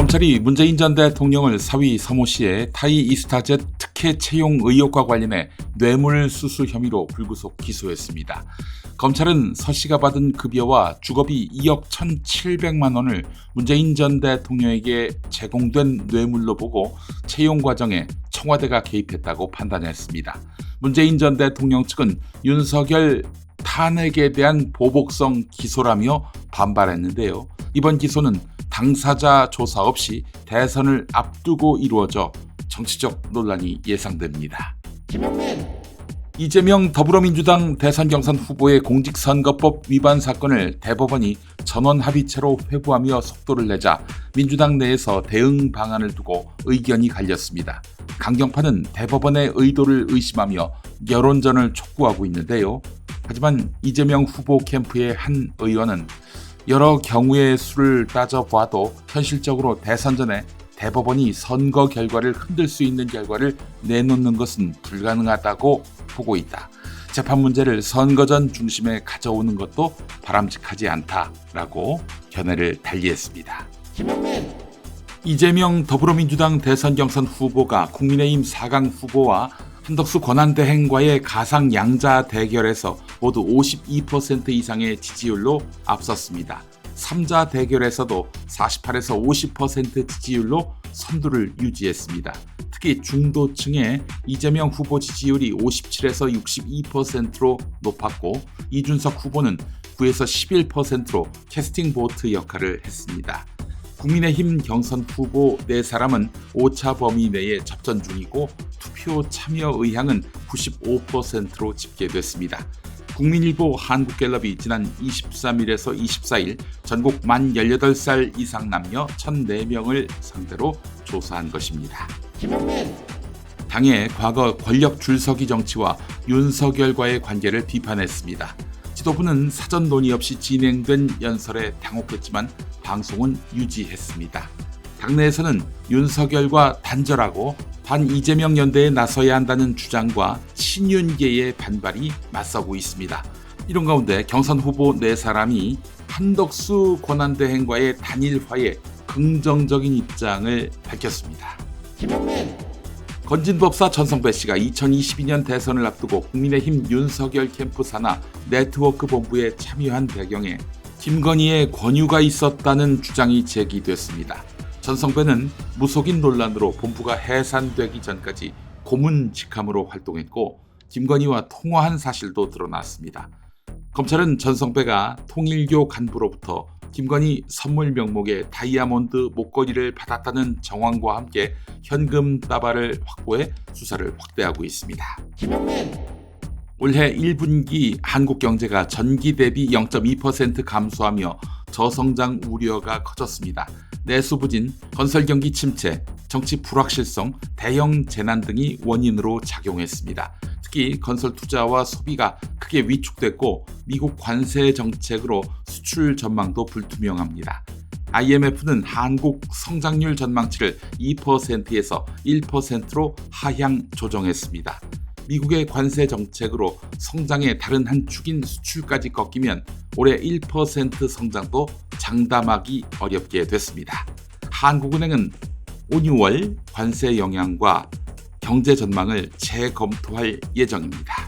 검찰이 문재인 전 대통령을 사위 서모 씨의 타이 이스타젯 특혜 채용 의혹과 관련해 뇌물수수 혐의로 불구속 기소했습니다. 검찰은 서 씨가 받은 급여와 주거비 2억 1,700만 원을 문재인 전 대통령에게 제공된 뇌물로 보고 채용 과정에 청와대가 개입했다고 판단했습니다. 문재인 전 대통령 측은 윤석열 탄핵에 대한 보복성 기소라며 반발했는데요. 이번 기소는 당사자 조사 없이 대선을 앞두고 이루어져 정치적 논란이 예상됩니다. 이재명 더불어민주당 대선 경선 후보의 공직선거법 위반 사건을 대법원이 전원 합의체로 회부하며 속도를 내자 민주당 내에서 대응 방안을 두고 의견이 갈렸습니다. 강경파는 대법원의 의도를 의심하며 여론전을 촉구하고 있는데요. 하지만 이재명 후보 캠프의 한 의원은 여러 경우의 수를 따져봐도 현실적으로 대선 전에 대법원이 선거 결과를 흔들 수 있는 결과를 내놓는 것은 불가능하다고 보고 있다. 재판 문제를 선거 전 중심에 가져오는 것도 바람직하지 않다라고 견해를 달리했습니다. 이재명 더불어민주당 대선 경선 후보가 국민의힘 4강 후보와 한덕수 권한대행과의 가상 양자 대결에서 모두 52% 이상의 지지율로 앞섰습니다. 3자 대결에서도 48에서 50% 지지율로 선두를 유지했습니다. 특히 중도층의 이재명 후보 지지율이 57에서 62%로 높았고 이준석 후보는 9에서 11%로 캐스팅 보트 역할을 했습니다. 국민의힘 경선 후보 4사람은 5차 범위 내에 접전 중이고 투표 참여 의향은 95%로 집계됐습니다. 국민일보 한국갤럽이 지난 23일에서 24일 전국 만 18살 이상 남녀 1,004명을 상대로 조사한 것입니다. 당의 과거 권력 줄서기 정치와 윤석열과의 관계를 비판했습니다. 지도부는 사전 논의 없이 진행된 연설에 당혹했지만 방송은 유지했습니다. 당내에서는 윤석열과 단절하고 반 이재명 연대에 나서야 한다는 주장과 친윤계의 반발이 맞서고 있습니다. 이런 가운데 경선 후보 4사람이 한덕수 권한대행과의 단일화에 긍정적인 입장을 밝혔습니다. 건진법사 전성배 씨가 2022년 대선을 앞두고 국민의힘 윤석열 캠프 산하 네트워크 본부에 참여한 배경에 김건희의 권유가 있었다는 주장이 제기됐습니다. 전성배는 무속인 논란으로 본부가 해산되기 전까지 고문직함으로 활동했고 김건희와 통화한 사실도 드러났습니다. 검찰은 전성배가 통일교 간부로부터 김건희 선물 명목의 다이아몬드 목걸이를 받았다는 정황과 함께 현금 다발을 확보해 수사를 확대하고 있습니다. 올해 1분기 한국 경제가 전기 대비 0.2% 감소하며 저성장 우려가 커졌습니다. 내수 부진, 건설 경기 침체, 정치 불확실성, 대형 재난 등이 원인으로 작용했습니다. 특히 건설 투자와 소비가 크게 위축됐고 미국 관세 정책으로 수출 전망도 불투명합니다. IMF는 한국 성장률 전망치를 2%에서 1%로 하향 조정했습니다. 미국의 관세 정책으로 성장의 다른 한 축인 수출까지 꺾이면 올해 1% 성장도 장담하기 어렵게 됐습니다. 한국은행은 5, 6월 관세 영향과 경제 전망을 재검토할 예정입니다.